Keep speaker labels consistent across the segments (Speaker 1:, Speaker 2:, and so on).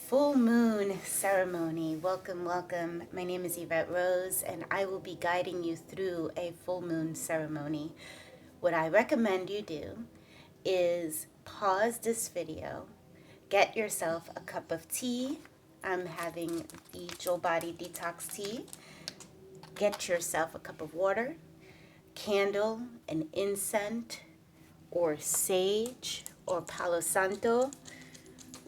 Speaker 1: Full moon ceremony. Welcome, welcome. My name is Yvette Rose, and I will be guiding you through a full moon ceremony. What I recommend you do is pause this video, get yourself a cup of tea. I'm having the Joe Body Detox tea. Get yourself a cup of water, candle, an incense, or sage, or Palo Santo,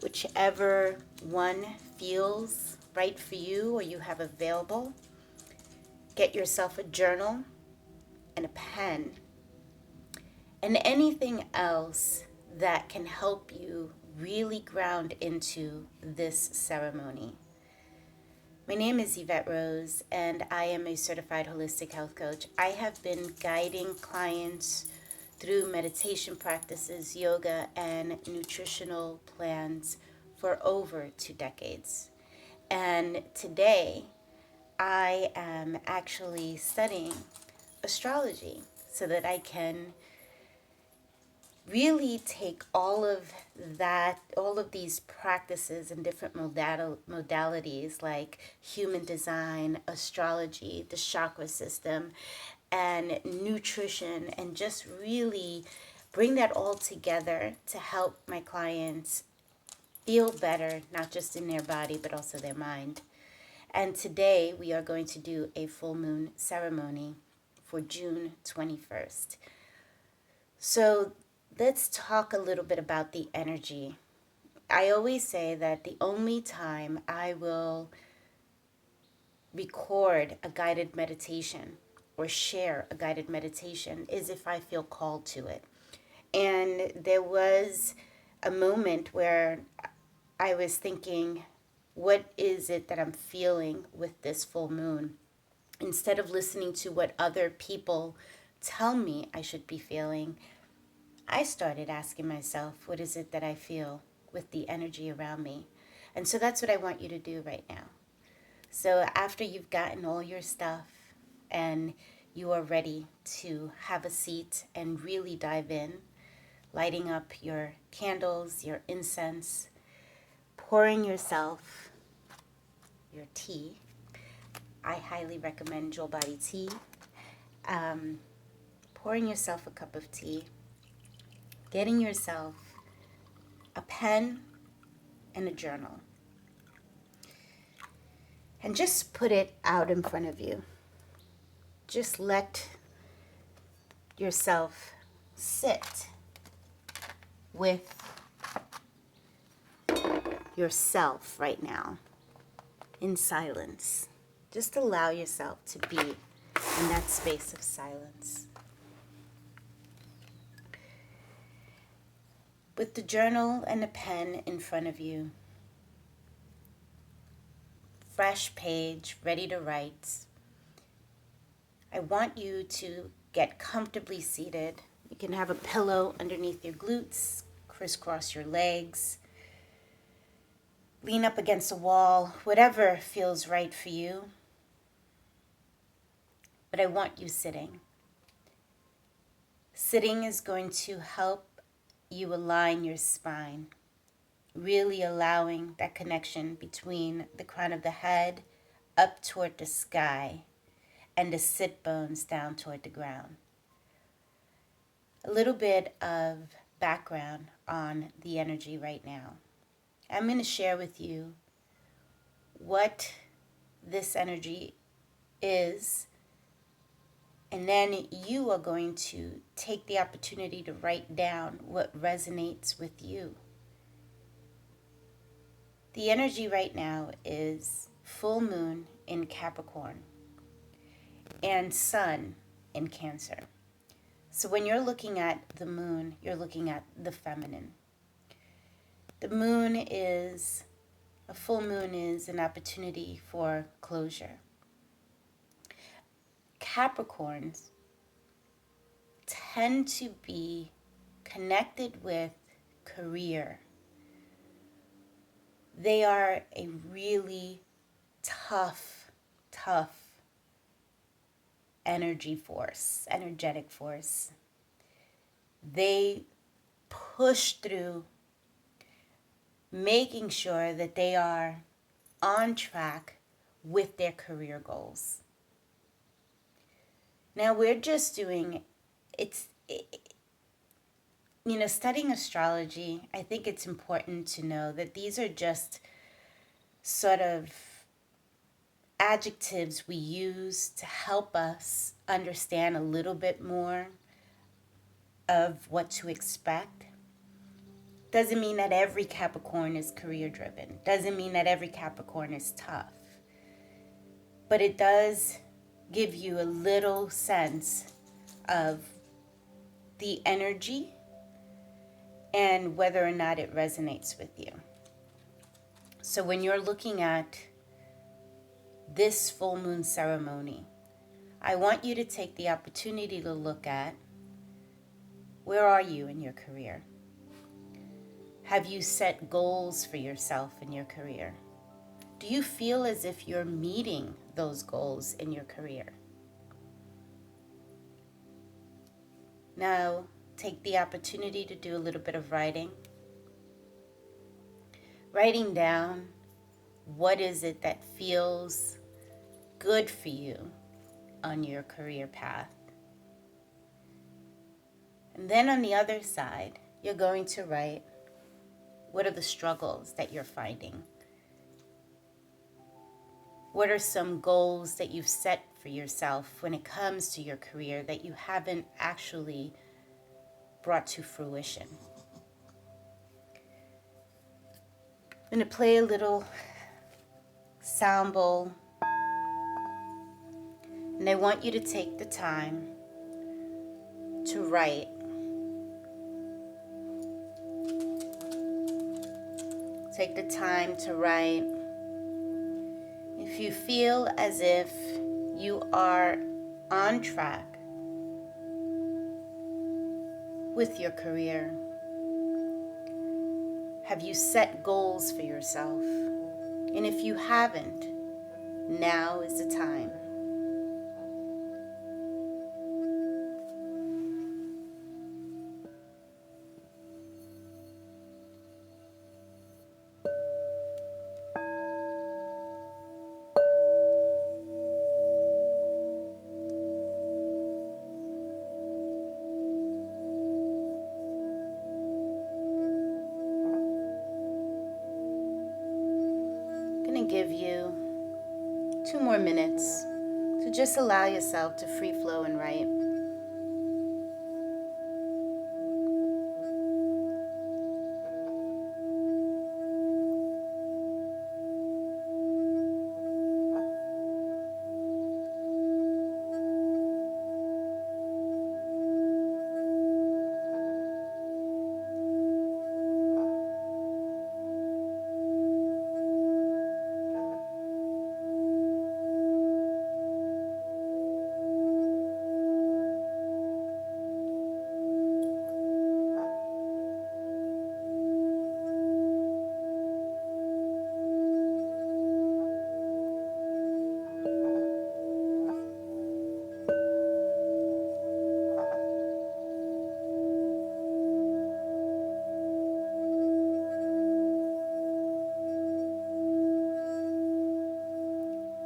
Speaker 1: whichever one feels right for you or you have available. Get yourself a journal and a pen and anything else that can help you really ground into this ceremony. My name is Yvette Rose, and I am a certified holistic health coach. I have been guiding clients through meditation practices, yoga, and nutritional plans for over 2 decades. And today, I am actually studying astrology so that I can really take all of these practices and different modalities like human design, astrology, the chakra system, and nutrition, and just really bring that all together to help my clients feel better, not just in their body, but also their mind. And today we are going to do a full moon ceremony for June 21st. So let's talk a little bit about the energy. I always say that the only time I will record a guided meditation or share a guided meditation is if I feel called to it. And there was a moment where I was thinking, what is it that I'm feeling with this full moon? Instead of listening to what other people tell me I should be feeling, I started asking myself, what is it that I feel with the energy around me? And so that's what I want you to do right now. So after you've gotten all your stuff and you are ready to have a seat and really dive in, lighting up your candles, your incense, pouring yourself your tea. I highly recommend Joe Body tea. Pouring yourself a cup of tea, getting yourself a pen and a journal, and just put it out in front of you. Just let yourself sit with yourself right now in silence. Just allow yourself to be in that space of silence. With the journal and the pen in front of you, fresh page, ready to write, I want you to get comfortably seated. You can have a pillow underneath your glutes, crisscross your legs, lean up against a wall, whatever feels right for you. But I want you sitting. Sitting is going to help you align your spine, really allowing that connection between the crown of the head up toward the sky and the sit bones down toward the ground. A little bit of background on the energy right now. I'm going to share with you what this energy is, and then you are going to take the opportunity to write down what resonates with you. The energy right now is full moon in Capricorn and sun in Cancer. So when you're looking at the moon, you're looking at the feminine. The moon is, a full moon is an opportunity for closure. Capricorns tend to be connected with career. They are a really tough energetic force. They push through making sure that they are on track with their career goals. Now we're just doing, studying astrology, I think it's important to know that these are just sort of adjectives we use to help us understand a little bit more of what to expect. Doesn't mean that every Capricorn is career driven. Doesn't mean that every Capricorn is tough. But it does give you a little sense of the energy and whether or not it resonates with you. So when you're looking at this full moon ceremony, I want you to take the opportunity to look at, where are you in your career? Have you set goals for yourself in your career? Do you feel as if you're meeting those goals in your career? Now, take the opportunity to do a little bit of writing. Writing down, what is it that feels good for you on your career path? And then on the other side, you're going to write, what are the struggles that you're finding? What are some goals that you've set for yourself when it comes to your career that you haven't actually brought to fruition? I'm going to play a little sound bowl, and I want you to take the time to write. Take the time to write. If you feel as if you are on track with your career, have you set goals for yourself? And if you haven't, now is the time. Give you 2 more minutes to just allow yourself to free flow and write.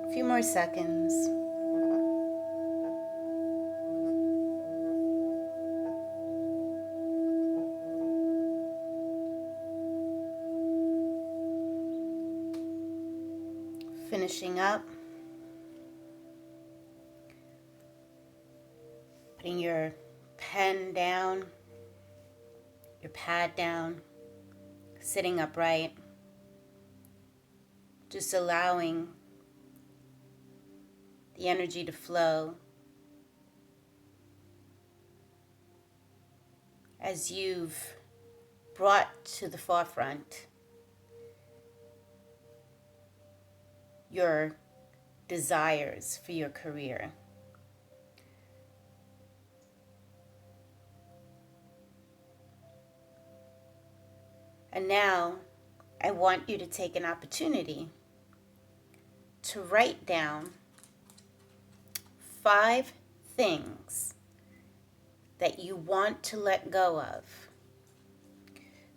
Speaker 1: A few more seconds. Finishing up. Putting your pen down, your pad down, sitting upright. Just allowing the energy to flow as you've brought to the forefront your desires for your career. And now I want you to take an opportunity to write down 5 things that you want to let go of.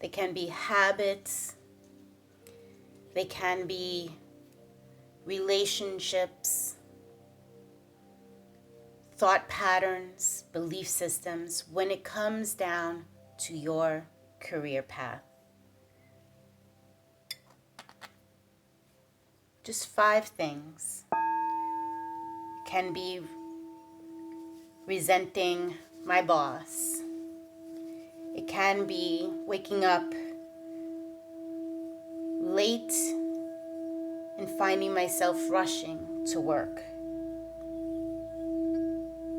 Speaker 1: They can be habits, They can be relationships, thought patterns, belief systems when it comes down to your career path. Just 5 things. Can be resenting my boss. It can be waking up late and finding myself rushing to work.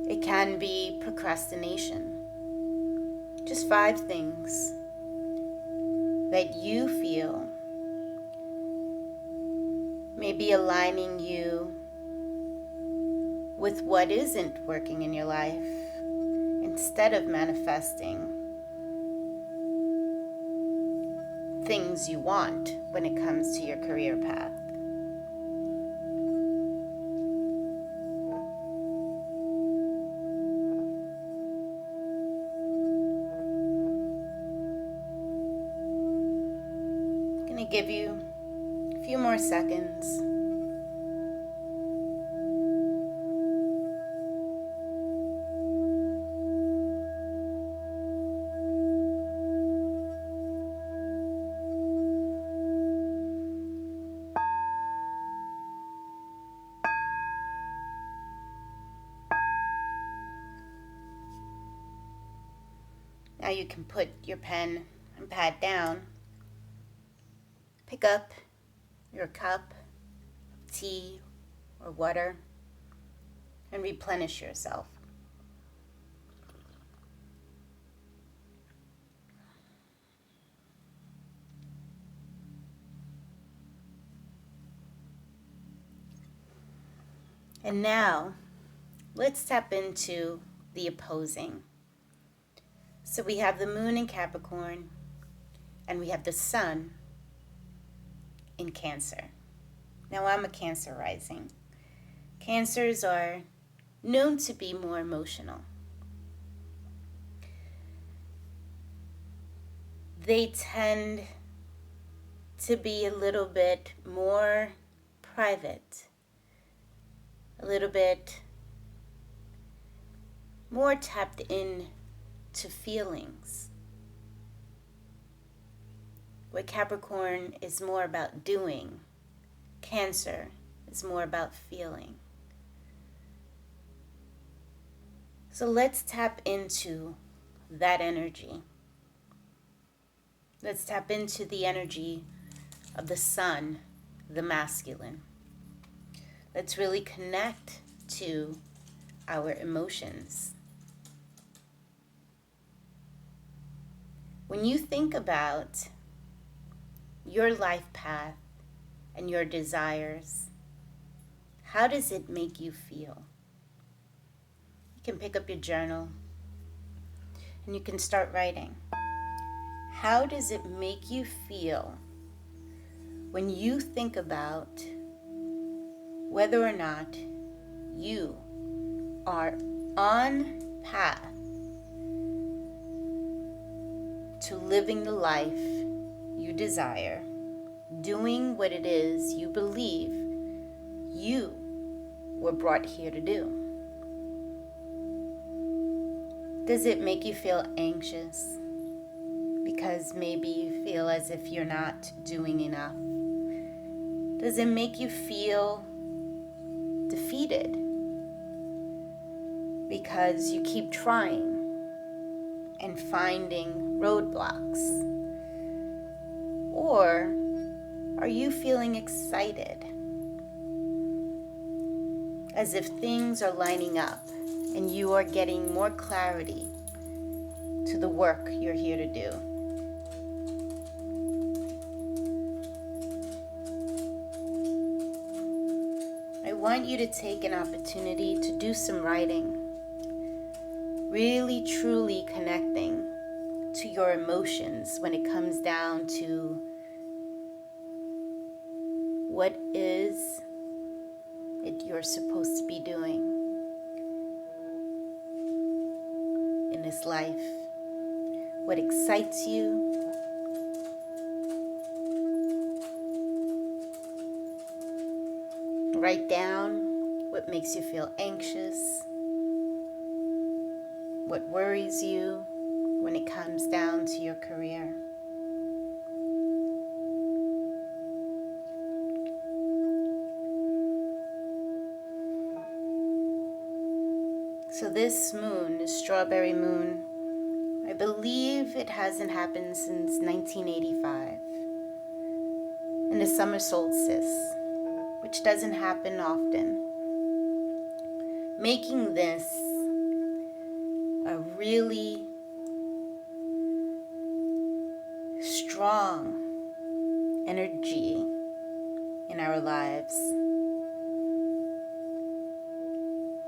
Speaker 1: It can be procrastination. Just 5 things that you feel may be aligning you with what isn't working in your life instead of manifesting things you want when it comes to your career path. I'm going to give you a few more seconds. Now you can put your pen and pad down, pick up your cup of tea or water, and replenish yourself. And now, let's tap into the opposing. So we have the moon in Capricorn, and we have the sun in Cancer. Now I'm a Cancer rising. Cancers are known to be more emotional. They tend to be a little bit more private, a little bit more tapped in to feelings. Where Capricorn is more about doing, Cancer is more about feeling. So let's tap into that energy. Let's tap into the energy of the sun, the masculine. Let's really connect to our emotions. When you think about your life path and your desires, how does it make you feel? You can pick up your journal and you can start writing. How does it make you feel when you think about whether or not you are on path to living the life you desire, doing what it is you believe you were brought here to do? Does it make you feel anxious because maybe you feel as if you're not doing enough? Does it make you feel defeated because you keep trying and finding roadblocks? Or are you feeling excited as if things are lining up and you are getting more clarity to the work you're here to do? I want you to take an opportunity to do some writing, really truly connecting to your emotions when it comes down to what is it you're supposed to be doing in this life, what excites you, Write down what makes you feel anxious, what worries you when it comes down to your career. So this moon is strawberry moon. I believe it hasn't happened since 1985. And the summer solstice, which doesn't happen often. Making this a really strong energy in our lives.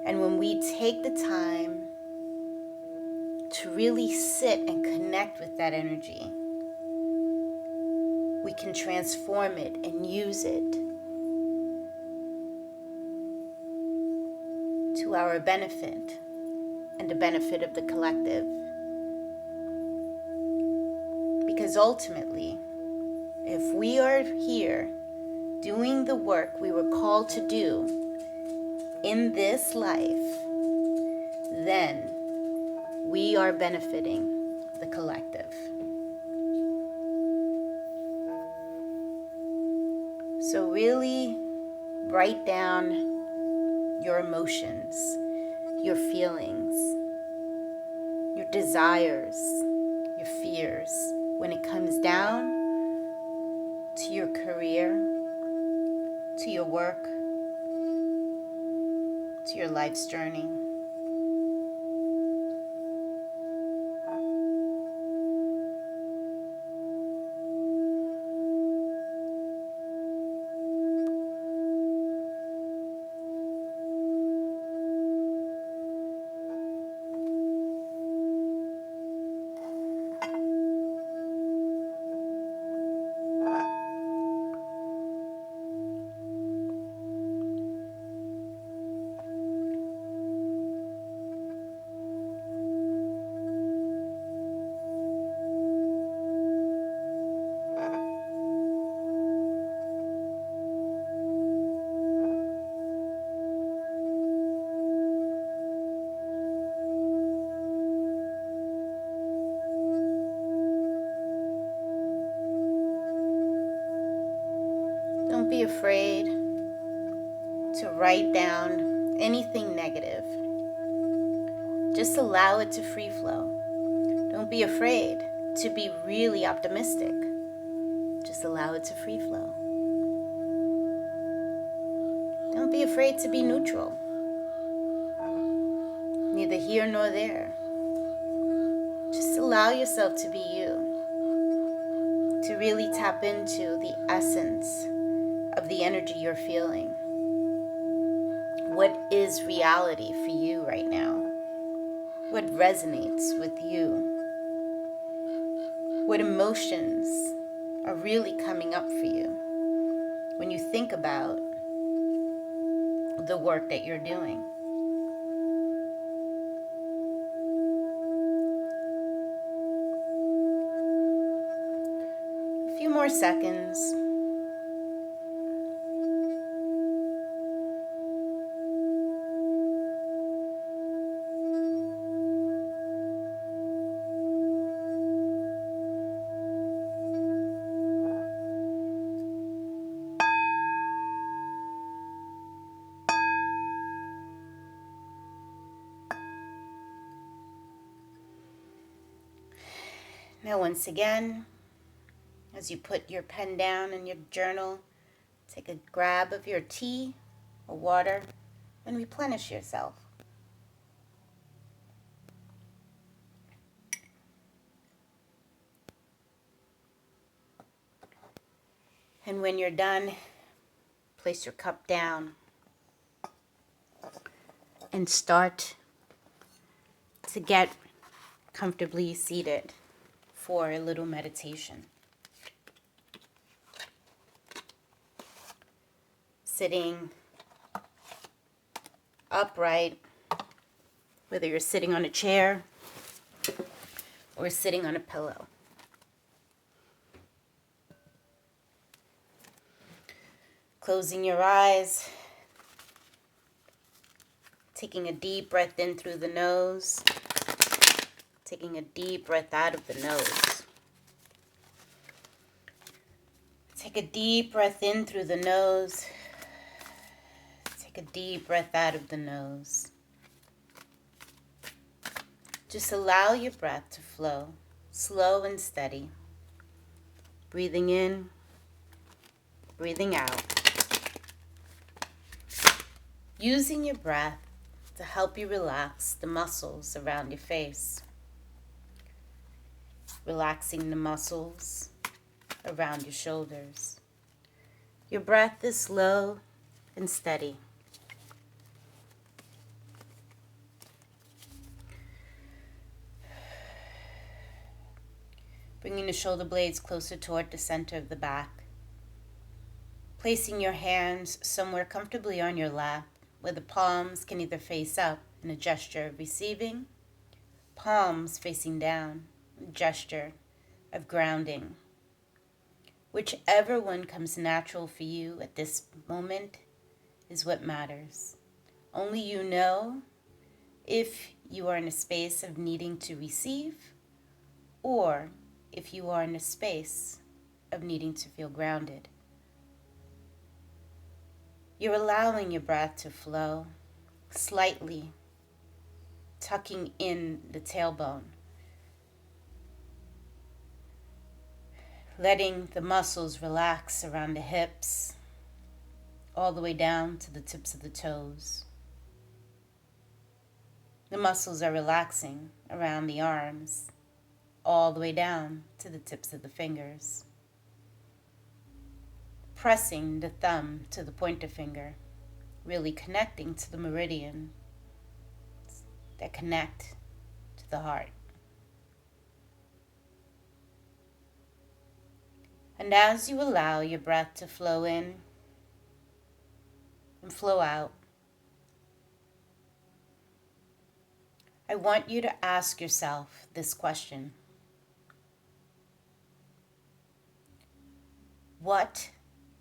Speaker 1: And when we take the time to really sit and connect with that energy, we can transform it and use it to our benefit and the benefit of the collective. Because ultimately, if we are here doing the work we were called to do in this life, then we are benefiting the collective. So really write down your emotions, your feelings, your desires, your fears when it comes down to your career, to your work, to your life's journey. Don't be afraid to write down anything negative. Just allow it to free flow. Don't be afraid to be really optimistic. Just allow it to free flow. Don't be afraid to be neutral. Neither here nor there. Just allow yourself to be you. To really tap into the essence of the energy you're feeling. What is reality for you right now? What resonates with you? What emotions are really coming up for you when you think about the work that you're doing? A few more seconds. Now, once again, as you put your pen down in your journal, take a grab of your tea or water and replenish yourself. And when you're done, place your cup down and start to get comfortably seated for a little meditation. Sitting upright, whether you're sitting on a chair or sitting on a pillow. Closing your eyes, Taking a deep breath in through the nose. Taking a deep breath out of the nose. Take a deep breath in through the nose. Take a deep breath out of the nose. Just allow your breath to flow, slow and steady. Breathing in, breathing out. Using your breath to help you relax the muscles around your face. Relaxing the muscles around your shoulders. Your breath is slow and steady. Bringing the shoulder blades closer toward the center of the back. Placing your hands somewhere comfortably on your lap, where the palms can either face up in a gesture of receiving, palms facing down, a gesture of grounding. Whichever one comes natural for you at this moment is what matters. Only you know if you are in a space of needing to receive, or if you are in a space of needing to feel grounded. You're allowing your breath to flow slightly, tucking in the tailbone, letting the muscles relax around the hips, all the way down to the tips of the toes. The muscles are relaxing around the arms, all the way down to the tips of the fingers. Pressing the thumb to the pointer finger, really connecting to the meridians that connect to the heart. And as you allow your breath to flow in and flow out, I want you to ask yourself this question. What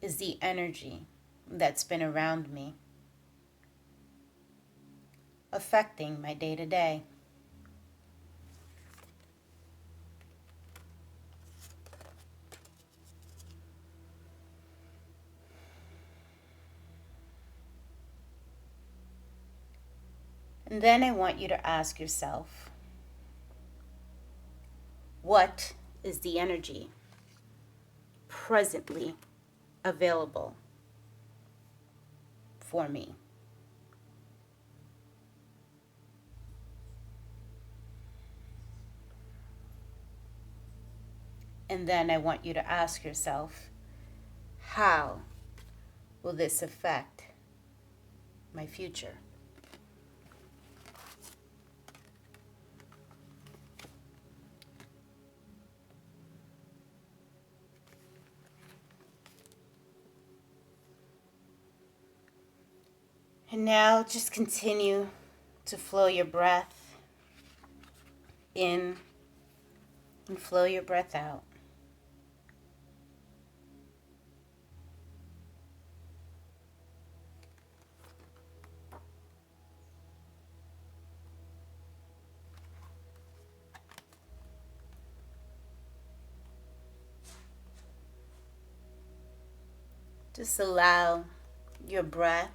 Speaker 1: is the energy that's been around me, affecting my day-to-day? And then I want you to ask yourself, what is the energy presently available for me? And then I want you to ask yourself, how will this affect my future? And now just continue to flow your breath in and flow your breath out. Just allow your breath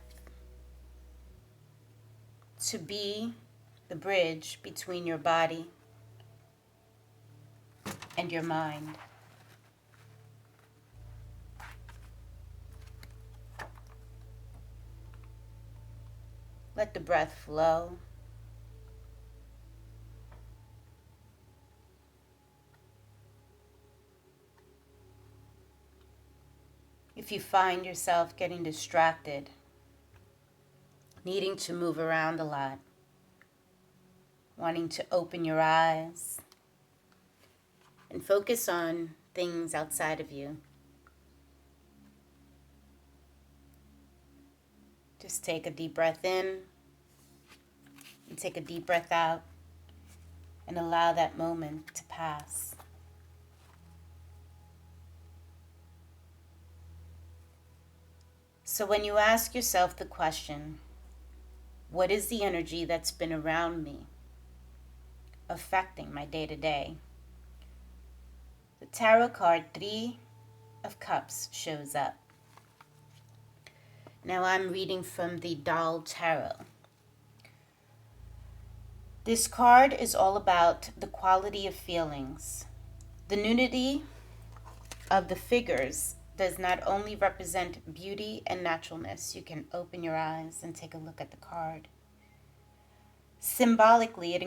Speaker 1: to be the bridge between your body and your mind. Let the breath flow. If you find yourself getting distracted, needing to move around a lot, wanting to open your eyes and focus on things outside of you, just take a deep breath in and take a deep breath out and allow that moment to pass. So when you ask yourself the question, What is the energy that's been around me, affecting my day-to-day? The tarot card 3 of Cups shows up. Now I'm reading from the Doll Tarot. This card is all about the quality of feelings. The nudity of the figures does not only represent beauty and naturalness. You can open your eyes and take a look at the card. Symbolically, it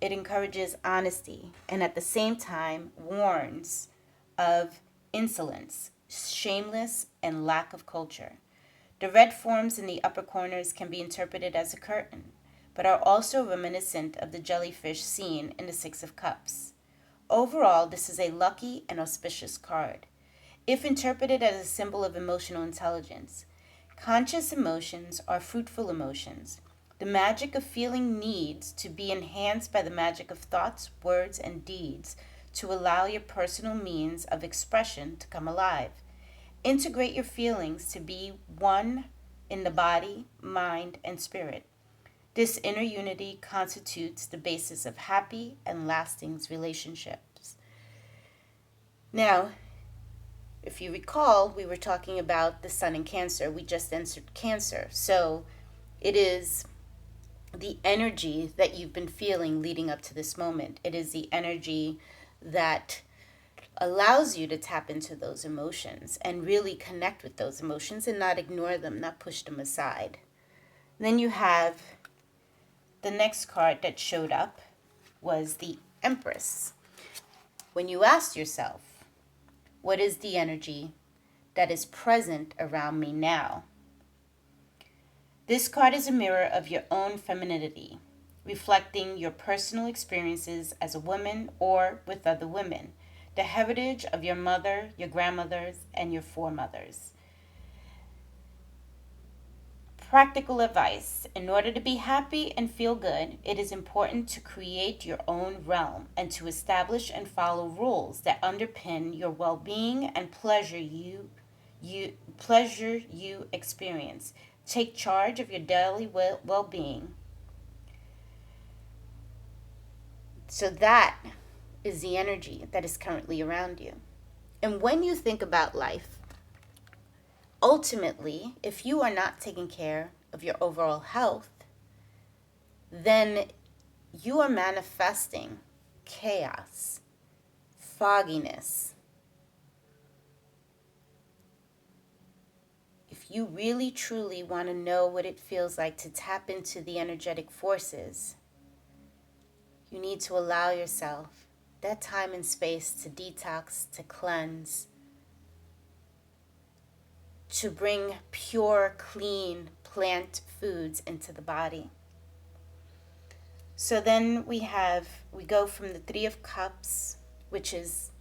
Speaker 1: encourages honesty and at the same time warns of insolence, shameless, and lack of culture. The red forms in the upper corners can be interpreted as a curtain, but are also reminiscent of the jellyfish seen in the Six of Cups. Overall, this is a lucky and auspicious card. If interpreted as a symbol of emotional intelligence, conscious emotions are fruitful emotions. The magic of feeling needs to be enhanced by the magic of thoughts, words, and deeds to allow your personal means of expression to come alive. Integrate your feelings to be one in the body, mind, and spirit. This inner unity constitutes the basis of happy and lasting relationships. Now, if you recall, we were talking about the sun in Cancer. We just entered Cancer. So it is the energy that you've been feeling leading up to this moment. It is the energy that allows you to tap into those emotions and really connect with those emotions and not ignore them, not push them aside. Then you have the next card that showed up was the Empress. When you ask yourself, what is the energy that is present around me now? This card is a mirror of your own femininity, reflecting your personal experiences as a woman or with other women, the heritage of your mother, your grandmothers, and your foremothers. Practical advice. In order to be happy and feel good, it is important to create your own realm and to establish and follow rules that underpin your well-being and pleasure you experience. Take charge of your daily well-being. So that is the energy that is currently around you. And when you think about life, ultimately, if you are not taking care of your overall health, then you are manifesting chaos, fogginess. If you really truly want to know what it feels like to tap into the energetic forces, you need to allow yourself that time and space to detox, to cleanse, to bring pure, clean plant foods into the body. So then we go from the 3 of Cups, which is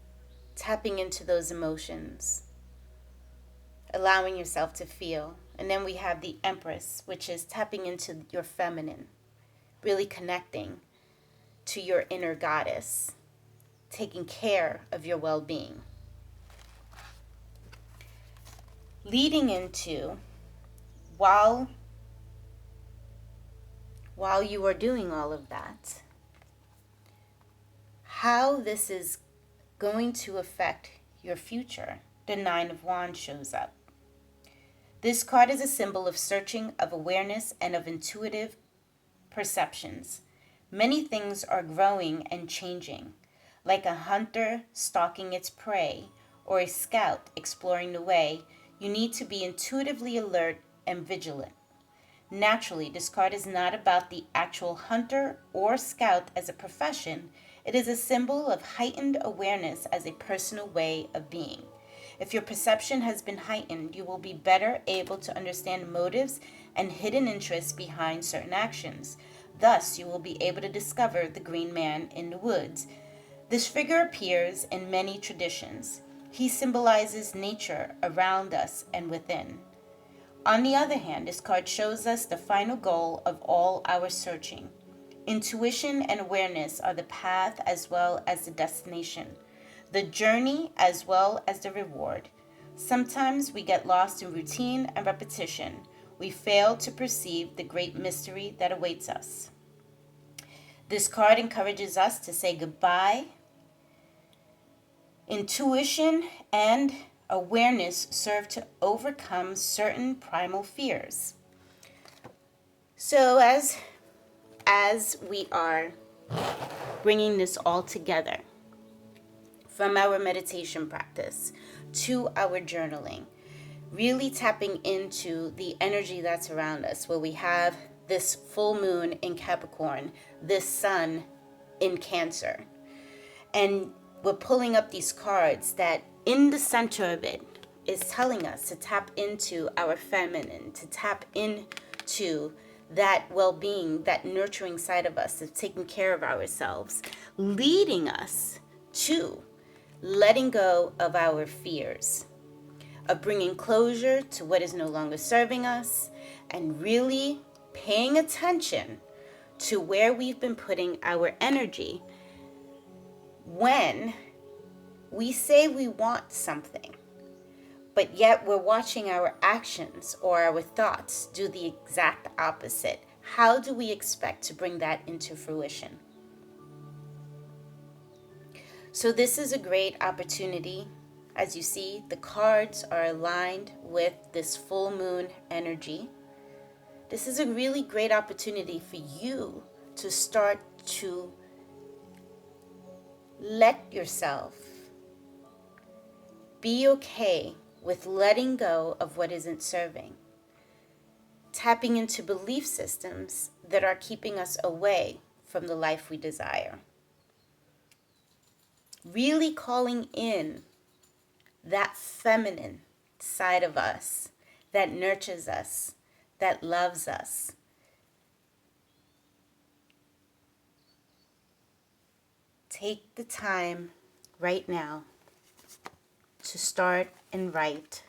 Speaker 1: tapping into those emotions, allowing yourself to feel. And then we have the Empress, which is tapping into your feminine, really connecting to your inner goddess, taking care of your well-being. Leading into, while you are doing all of that, how this is going to affect your future. The 9 of Wands shows up. This card is a symbol of searching, of awareness, and of intuitive perceptions. Many things are growing and changing, like a hunter stalking its prey or a scout exploring the way. You need to be intuitively alert and vigilant. Naturally, this card is not about the actual hunter or scout as a profession. It is a symbol of heightened awareness as a personal way of being. If your perception has been heightened, you will be better able to understand motives and hidden interests behind certain actions. Thus, you will be able to discover the green man in the woods. This figure appears in many traditions. He symbolizes nature around us and within. On the other hand, this card shows us the final goal of all our searching. Intuition and awareness are the path as well as the destination, the journey as well as the reward. Sometimes we get lost in routine and repetition, we fail to perceive the great mystery that awaits us. This card encourages us to say goodbye. Intuition and awareness serve to overcome certain primal fears. So as we are bringing this all together, from our meditation practice to our journaling, really tapping into the energy that's around us, where we have this full moon in Capricorn, this sun in Cancer. And we're pulling up these cards that in the center of it is telling us to tap into our feminine, to tap into that well-being, that nurturing side of us, of taking care of ourselves, leading us to letting go of our fears, of bringing closure to what is no longer serving us, and really paying attention to where we've been putting our energy when we say we want something, but yet we're watching our actions or our thoughts do the exact opposite. How do we expect to bring that into fruition? So this is a great opportunity. As you see, the cards are aligned with this full moon energy. This is a really great opportunity for you to start to let yourself be okay with letting go of what isn't serving. Tapping into belief systems that are keeping us away from the life we desire. Really calling in that feminine side of us that nurtures us, that loves us. Take the time right now to start and write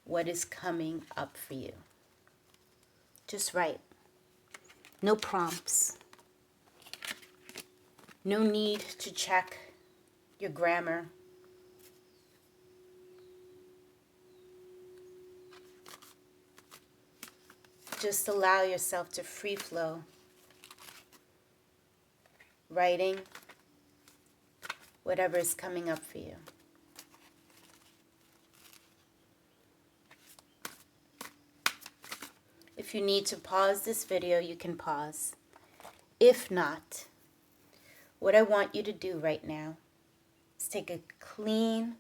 Speaker 1: what is coming up for you. Just write. No prompts. No need to check your grammar. Just allow yourself to free flow. Writing whatever is coming up for you. If you need to pause this video, you can pause. If not, what I want you to do right now is take a clean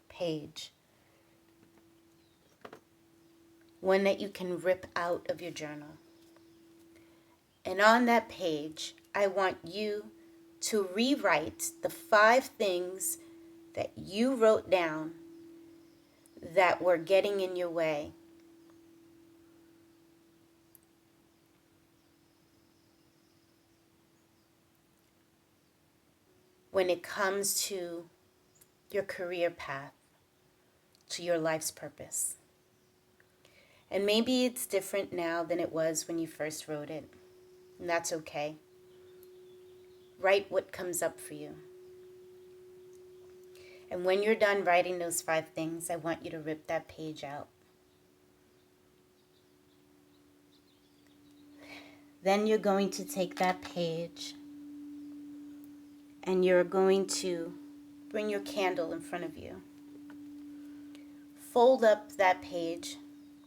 Speaker 1: page, one that you can rip out of your journal. And on that page, I want you to rewrite the 5 things that you wrote down that were getting in your way. When it comes to your career path, to your life's purpose. And maybe it's different now than it was when you first wrote it. And that's okay. Write what comes up for you. And when you're done writing those 5 things, I want you to rip that page out. Then you're going to take that page and you're going to bring your candle in front of you. Fold up that page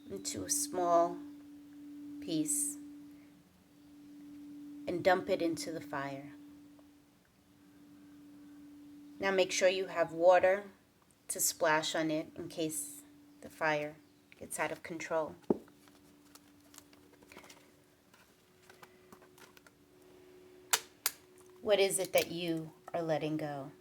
Speaker 1: into a small piece and dump it into the fire. Now make sure you have water to splash on it in case the fire gets out of control. What is it that you are letting go?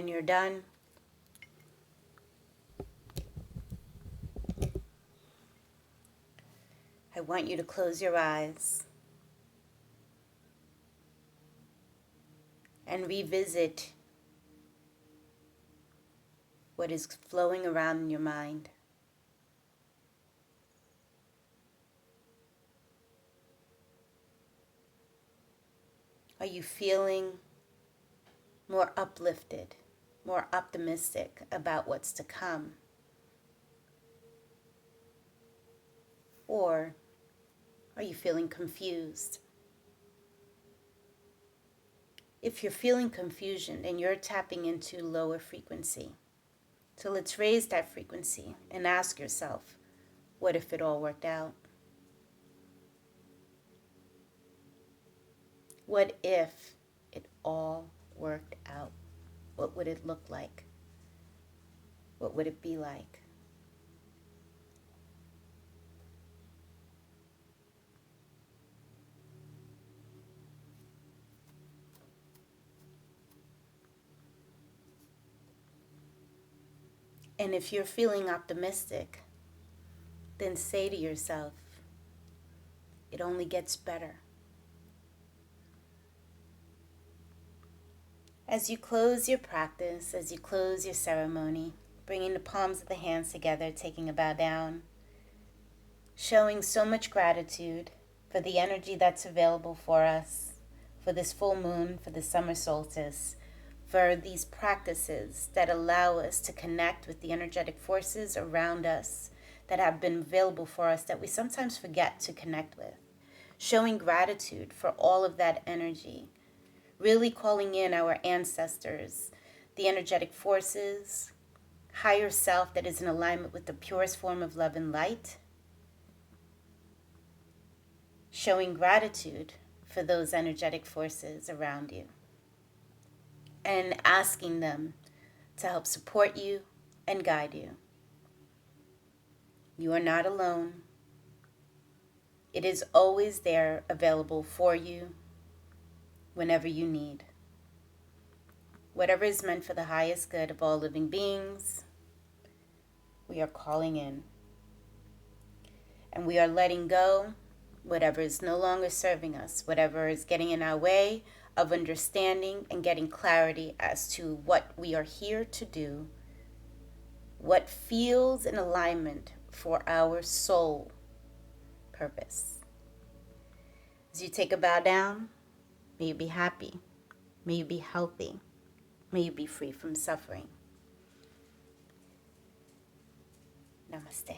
Speaker 1: When you're done, I want you to close your eyes and revisit what is flowing around in your mind. Are you feeling more uplifted, more optimistic about what's to come? Or are you feeling confused? If you're feeling confusion, then you're tapping into lower frequency. So let's raise that frequency and ask yourself, what if it all worked out? What if it all worked out? What would it look like? What would it be like? And if you're feeling optimistic, then say to yourself, it only gets better. As you close your practice, as you close your ceremony, bringing the palms of the hands together, taking a bow down, showing so much gratitude for the energy that's available for us, for this full moon, for the summer solstice, for these practices that allow us to connect with the energetic forces around us that have been available for us that we sometimes forget to connect with. Showing gratitude for all of that energy, really calling in our ancestors, the energetic forces, higher self that is in alignment with the purest form of love and light. Showing gratitude for those energetic forces around you. And asking them to help support you and guide you. You are not alone. It is always there available for you whenever you need. Whatever is meant for the highest good of all living beings, we are calling in. And we are letting go whatever is no longer serving us, whatever is getting in our way of understanding and getting clarity as to what we are here to do, what feels in alignment for our soul purpose. As you take a bow down, may you be happy, may you be healthy, may you be free from suffering. Namaste.